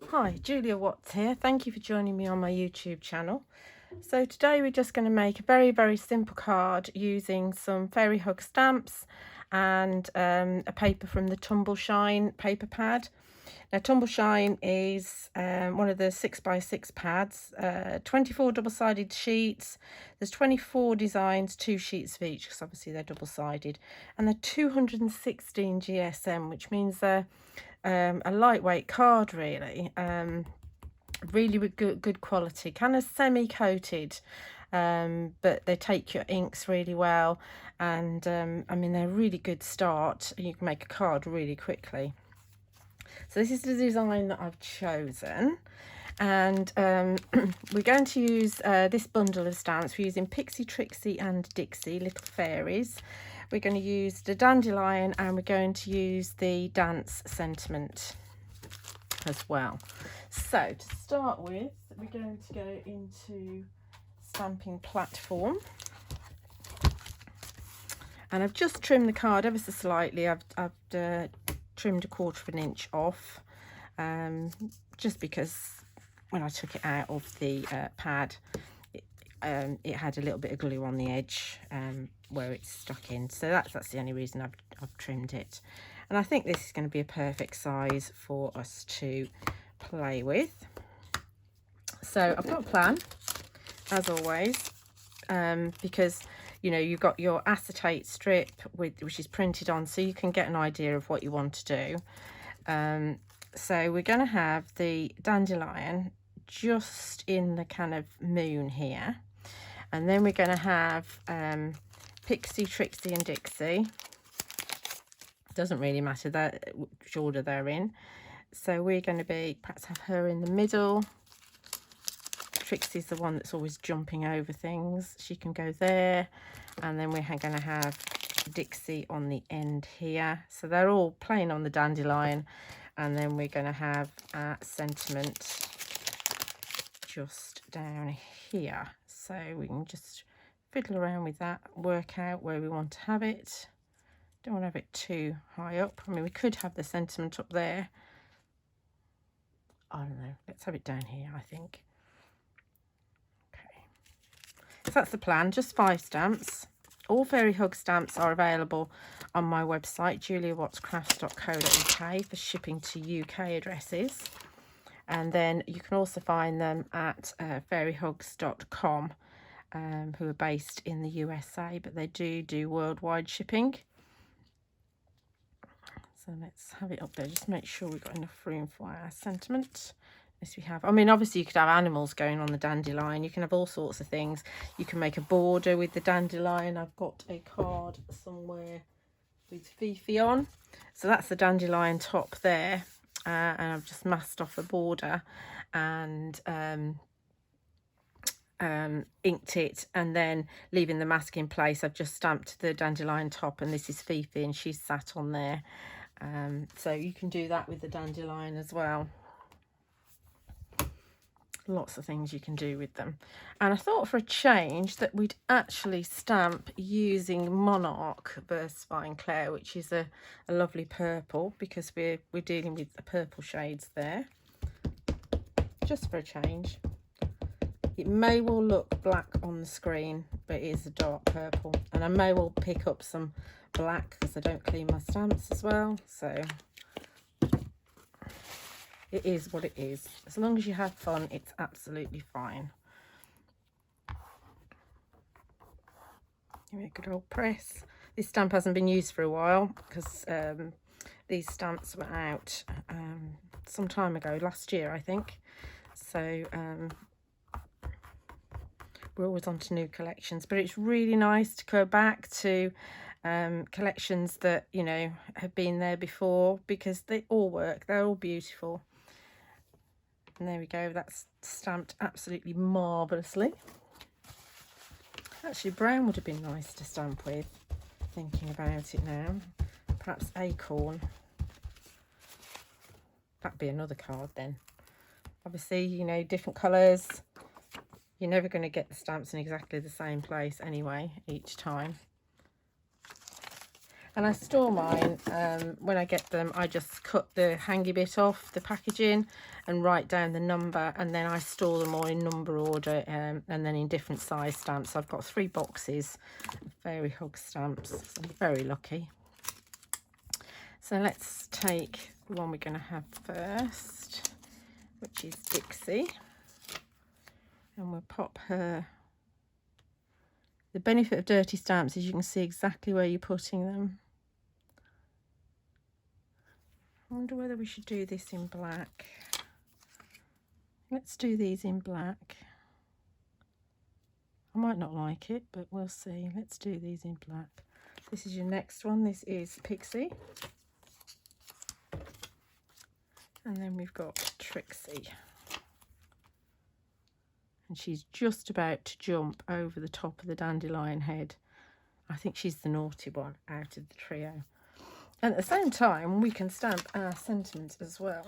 Hi, Julia Watts here. Thank you for joining me on my YouTube channel. So today we're just going to make a very simple card using some fairy hug stamps and a paper from the Tumbleshine paper pad. Now Tumbleshine is one of the 6x6 pads, 24 double-sided sheets. There's 24 designs, 2 sheets of each because obviously they're double-sided, and they're 216 GSM, which means they're a lightweight card really. Really good quality, kind of semi-coated, but they take your inks really well, and I mean they're a really good start. You can make a card really quickly. So this is the design that I've chosen, and we're going to use this bundle of stamps. We're using Pixie, Trixie and Dixie, little fairies. We're going to use the Dandelion, and we're going to use the Dance Sentiment as well. So to start with, we're going to go into stamping platform, and I've just trimmed the card ever so slightly. I've trimmed 1/4 inch off, just because when I took it out of the pad, it had a little bit of glue on the edge where it's stuck in, so that's the only reason I've trimmed it. And I think this is going to be a perfect size for us to play with. So I've got a plan, as always, because you know you've got your acetate strip which is printed on, so you can get an idea of what you want to do. So we're going to have the Dandelion just in the kind of moon here, and then we're going to have Pixie, Trixie and Dixie. Doesn't really matter which order they're in. So we're going to perhaps have her in the middle. Trixie's the one that's always jumping over things. She can go there. And then we're going to have Dixie on the end here. So they're all playing on the Dandelion. And then we're going to have Sentiment just down here. So we can just fiddle around with that, work out where we want to have it. Don't want to have it too high up. I mean, we could have the Sentiment up there. I don't know. Let's have it down here, I think. Okay. So that's the plan. Just 5 stamps. All fairy hug stamps are available on my website, juliawattscrafts.co.uk, for shipping to UK addresses. And then you can also find them at fairyhugs.com, who are based in the USA, but they do worldwide shipping. So let's have it up there. Just make sure we've got enough room for our sentiment. Yes, we have. I mean, obviously you could have animals going on the Dandelion. You can have all sorts of things. You can make a border with the Dandelion. I've got a card somewhere with Fifi on. So that's the Dandelion top there. And I've just masked off a border and inked it, and then leaving the mask in place, I've just stamped the Dandelion top, and this is Fifi and she's sat on there. So you can do that with the Dandelion as well. Lots of things you can do with them. And I thought for a change that we'd actually stamp using Monarch Versafine Clair, which is a lovely purple, because we're dealing with the purple shades there. Just for a change. It may well look black on the screen, but it is a dark purple. And I may well pick up some black because I don't clean my stamps as well. So it is what it is. As long as you have fun, it's absolutely fine. Give it a good old press. This stamp hasn't been used for a while because these stamps were out some time ago, last year I think. So we're always on to new collections, but it's really nice to go back to collections that, you know, have been there before, because they all work. They're all beautiful. And there we go. That's stamped absolutely marvellously. Actually, brown would have been nice to stamp with, thinking about it now. Perhaps acorn. That'd be another card then. Obviously, you know, different colours. You're never going to get the stamps in exactly the same place anyway, each time. And I store mine, when I get them, I just cut the hangy bit off the packaging and write down the number, and then I store them all in number order, and then in different size stamps. I've got 3 boxes of Fairy Hug stamps, so I'm very lucky. So let's take the one we're going to have first, which is Dixie, and we'll pop her. The benefit of dirty stamps is you can see exactly where you're putting them. I wonder whether we should do this in black. Let's do these in black. I might not like it, but we'll see. Let's do these in black. This is your next one. This is Pixie. And then we've got Trixie. And she's just about to jump over the top of the dandelion head. I think she's the naughty one out of the trio. And at the same time, we can stamp our sentiment as well,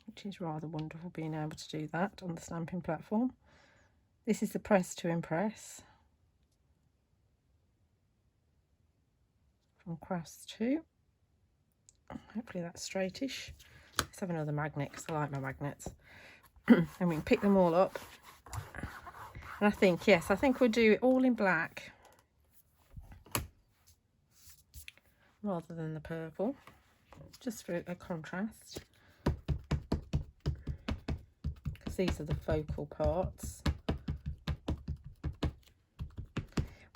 which is rather wonderful being able to do that on the stamping platform. This is the Press to Impress from Crafts 2. Hopefully that's straightish. Let's have another magnet because I like my magnets. And we can pick them all up. And I think, yes, I think we'll do it all in black rather than the purple, just for a contrast, because these are the focal parts.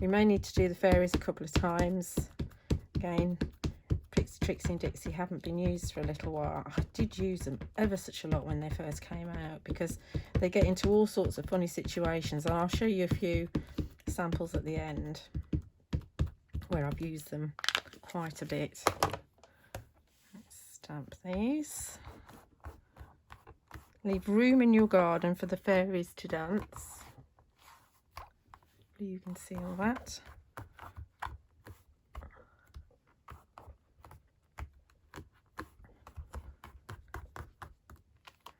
We may need to do the fairies a couple of times. Again, Trixie and Dixie haven't been used for a little while. I did use them ever such a lot when they first came out, because they get into all sorts of funny situations, and I'll show you a few samples at the end where I've used them quite a bit. Let's stamp these. Leave room in your garden for the fairies to dance. You can see all that.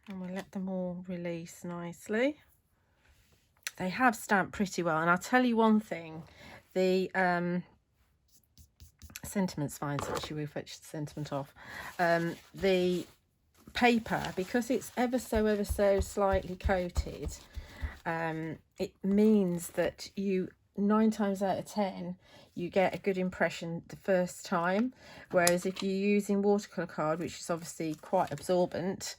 And we'll let them all release nicely. They have stamped pretty well, and I'll tell you one thing, the sentiment's fine, so actually we'll fetch the sentiment off. The paper, because it's ever so slightly coated, it means that you 9 times out of 10 you get a good impression the first time, whereas if you're using watercolour card, which is obviously quite absorbent,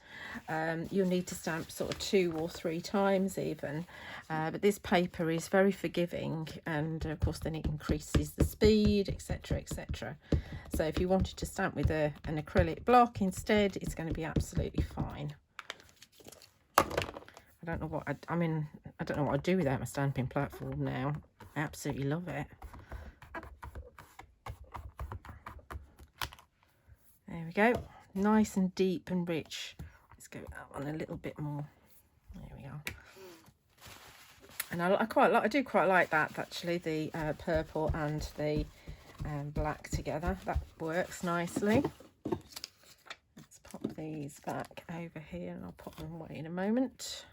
you'll need to stamp sort of 2 or 3 times even, but this paper is very forgiving, and of course then it increases the speed, etc, etc. So if you wanted to stamp with an acrylic block instead, it's going to be absolutely fine. I don't know what I mean, I don't know what I'd do without my stamping platform now. I absolutely love it. There we go, nice and deep and rich. Let's go that one a little bit more. There we are. And I do quite like that actually, the purple and the black together. That works nicely. Let's pop these back over here, and I'll pop them away in a moment.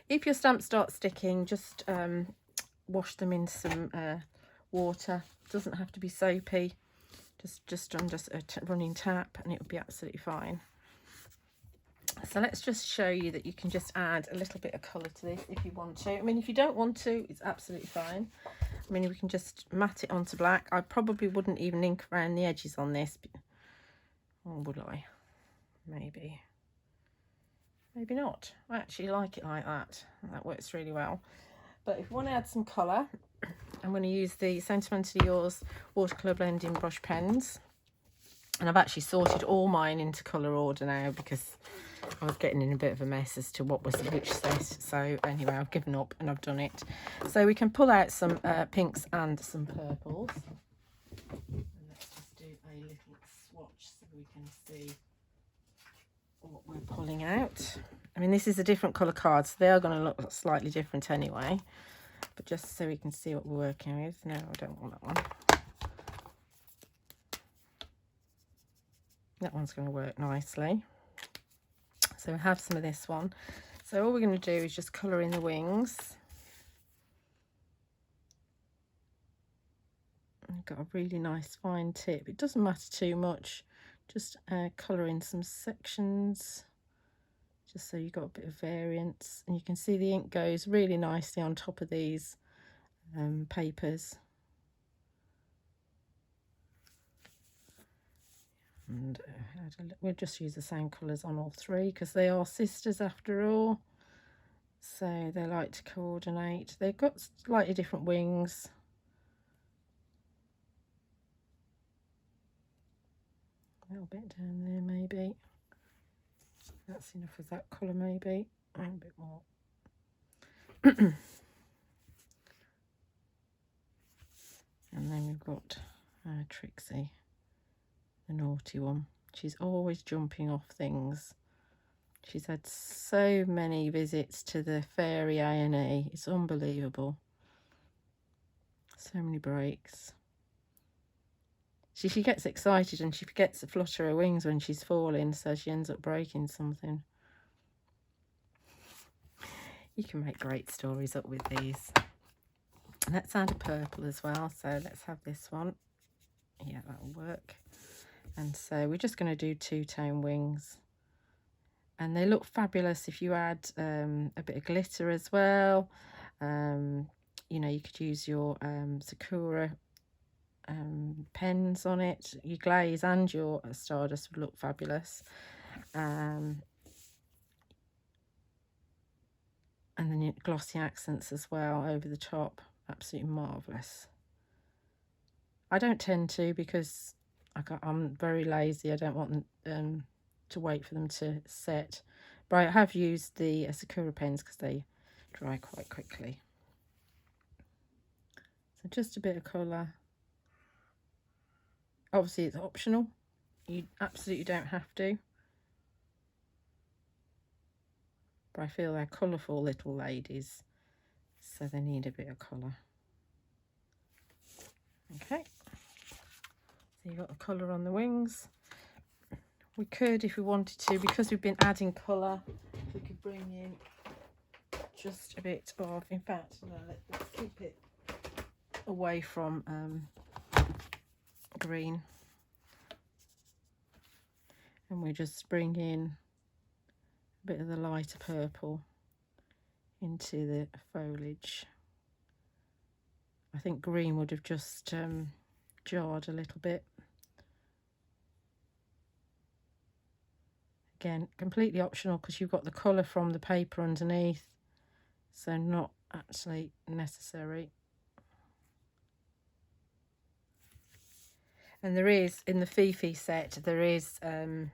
If your stamps start sticking, just wash them in some water. It doesn't have to be soapy. Just on a running tap, and it will be absolutely fine. So let's just show you that you can just add a little bit of colour to this if you want to. I mean, if you don't want to, it's absolutely fine. I mean, we can just matte it onto black. I probably wouldn't even ink around the edges on this. Or would I? Maybe. Maybe not. I actually like it like that. That works really well. But if you want to add some colour, I'm going to use the Sentimentally Yours watercolour blending brush pens. And I've actually sorted all mine into colour order now, because I was getting in a bit of a mess as to what was which set. So anyway, I've given up and I've done it. So we can pull out some pinks and some purples. And let's just do a little swatch so we can see what we're pulling out. I mean, this is a different colour card, so they are going to look slightly different anyway. But just so we can see what we're working with. No, I don't want that one. That one's going to work nicely. So we have some of this one. So all we're going to do is just colour in the wings. got a really nice fine tip. It doesn't matter too much, just colour in some sections, just so you've got a bit of variance. And you can see the ink goes really nicely on top of these papers. And we'll just use the same colours on all three because they are sisters after all, so they like to coordinate. They've got slightly different wings. A little bit down there maybe. That's enough of that colour maybe. A bit more. And then we've got Trixie, the naughty one. She's always jumping off things. She's had so many visits to the fairy A&E. It's unbelievable. So many breaks. She gets excited and she forgets to flutter her wings when she's falling, so she ends up breaking something. You can make great stories up with these. Let's add a purple as well, so let's have this one. Yeah, that'll work. And so we're just going to do two-tone wings, and they look fabulous if you add a bit of glitter as well. You know, you could use your Sakura pens on it. Your glaze and your stardust would look fabulous. And then your glossy accents as well over the top. Absolutely marvellous. I don't tend to, because I'm very lazy. I don't want them to wait for them to set. But I have used the Sakura pens because they dry quite quickly. So just a bit of colour. Obviously it's optional. You absolutely don't have to. But I feel they're colourful little ladies, so they need a bit of colour. Okay, so you've got the colour on the wings. We could, if we wanted to, because we've been adding colour, we could bring in just a bit of, in fact, no, let's keep it away from green. And we just bring in a bit of the lighter purple into the foliage. I think green would have just jarred a little bit. Again, completely optional because you've got the colour from the paper underneath, so not actually necessary. And there is, in the Fifi set, there is a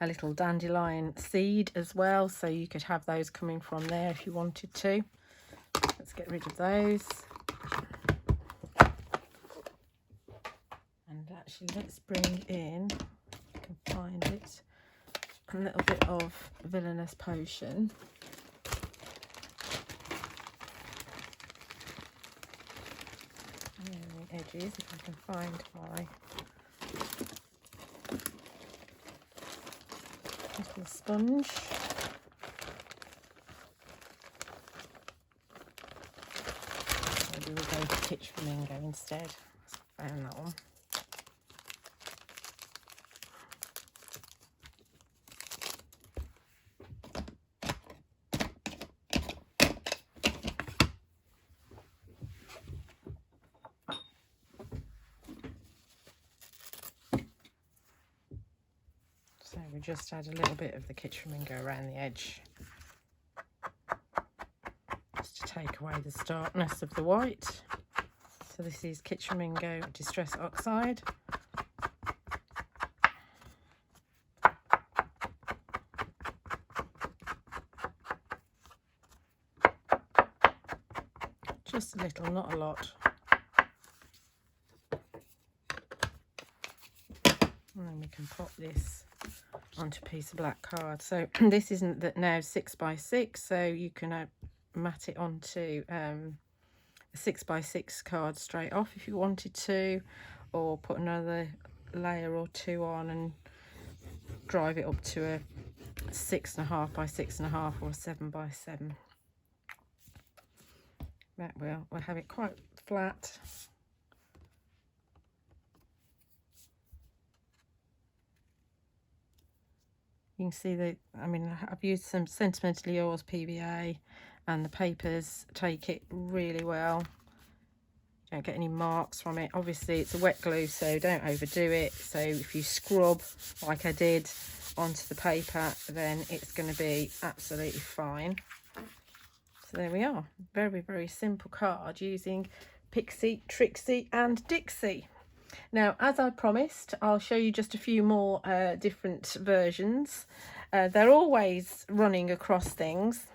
little dandelion seed as well, so you could have those coming from there if you wanted to. Let's get rid of those. And actually, let's bring in, if I can find it, a little bit of Villainous Potion. And the edges, if I can find my little sponge. Maybe we'll go for Kitsch Flamingo instead. I found that one. So we just add a little bit of the Kitsch Flamingo around the edge, just to take away the starkness of the white. So this is Kitsch Flamingo Distress Oxide. Just a little, not a lot. And then we can pop this onto a piece of black card. So this isn't that now 6x6, so you can mat it onto a 6x6 card straight off if you wanted to, or put another layer or two on and drive it up to a 6.5 by 6.5 or a 7x7. That will, we'll have it quite flat. You can see that, I mean, I've used some Sentimentally Yours PVA, and the papers take it really well. Don't get any marks from it. Obviously it's a wet glue, so don't overdo it. So if you scrub like I did onto the paper, then it's going to be absolutely fine. So there we are, very, very simple card using Pixie, Trixie and Dixie. Now, as I promised, I'll show you just a few more different versions. They're always running across things.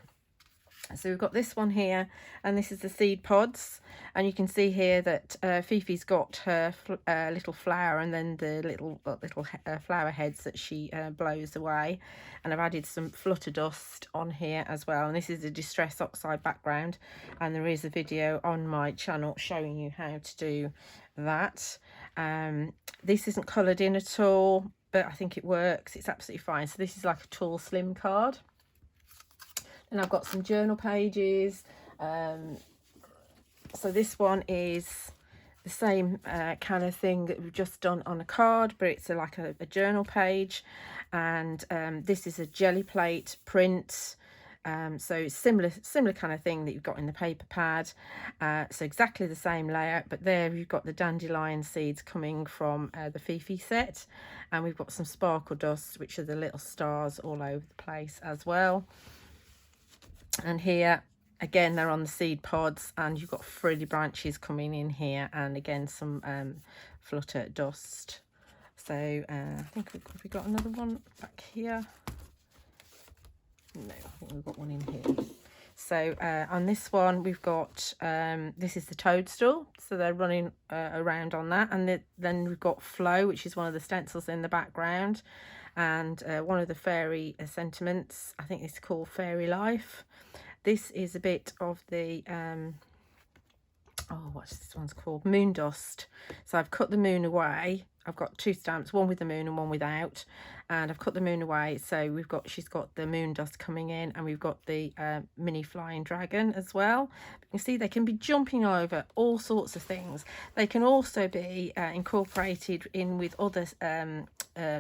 So we've got this one here, and this is the seed pods, and you can see here that Fifi's got her little flower, and then the little flower heads that she blows away, and I've added some flutter dust on here as well. And this is a Distress Oxide background, and there is a video on my channel showing you how to do that. This isn't coloured in at all, but I think it works. It's absolutely fine. So this is like a tall slim card. And I've got some journal pages. So this one is the same kind of thing that we've just done on a card, but it's like a journal page. And this is a jelly plate print. So similar kind of thing that you've got in the paper pad. So exactly the same layout, but there you've got the dandelion seeds coming from the Fifi set. And we've got some sparkle dust, which are the little stars all over the place as well. And here again, they're on the seed pods, and you've got frilly branches coming in here, and again some flutter dust. So I think we got another one back here. No, I think we've got one in here. So on this one we've got this is the toadstool, so they're running around on that, and then we've got Flow, which is one of the stencils in the background, and one of the fairy sentiments. I think it's called Fairy Life. This is a bit of the oh, what's this one's called, Moon Dust. So I've cut the moon away. I've got two stamps, one with the moon and one without, and I've cut the moon away. So she's got the moon dust coming in, and we've got the mini flying dragon as well. You can see they can be jumping over all sorts of things. They can also be incorporated in with other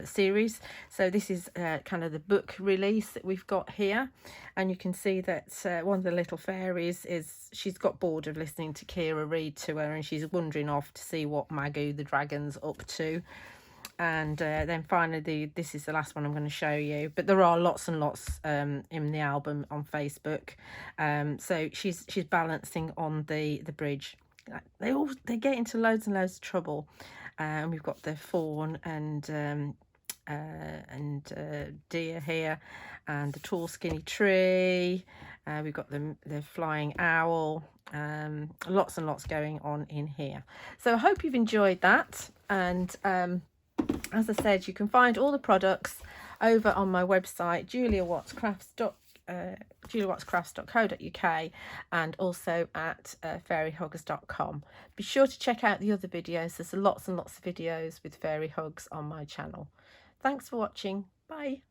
series. So this is kind of the book release that we've got here, and you can see that one of the little fairies she's got bored of listening to Kira read to her, and she's wandering off to see what Magoo the dragon's up to. And then finally this is the last one I'm going to show you, but there are lots and lots in the album on Facebook. So she's balancing on the bridge. They get into loads and loads of trouble, and we've got the fawn and deer here, and the tall skinny tree. We've got the flying owl. Lots and lots going on in here. So I hope you've enjoyed that, and as I said, you can find all the products over on my website, juliawattscrafts.co.uk, and also at fairyhuggers.com. Be sure to check out the other videos. There's lots and lots of videos with fairy hugs on my channel. Thanks for watching. Bye.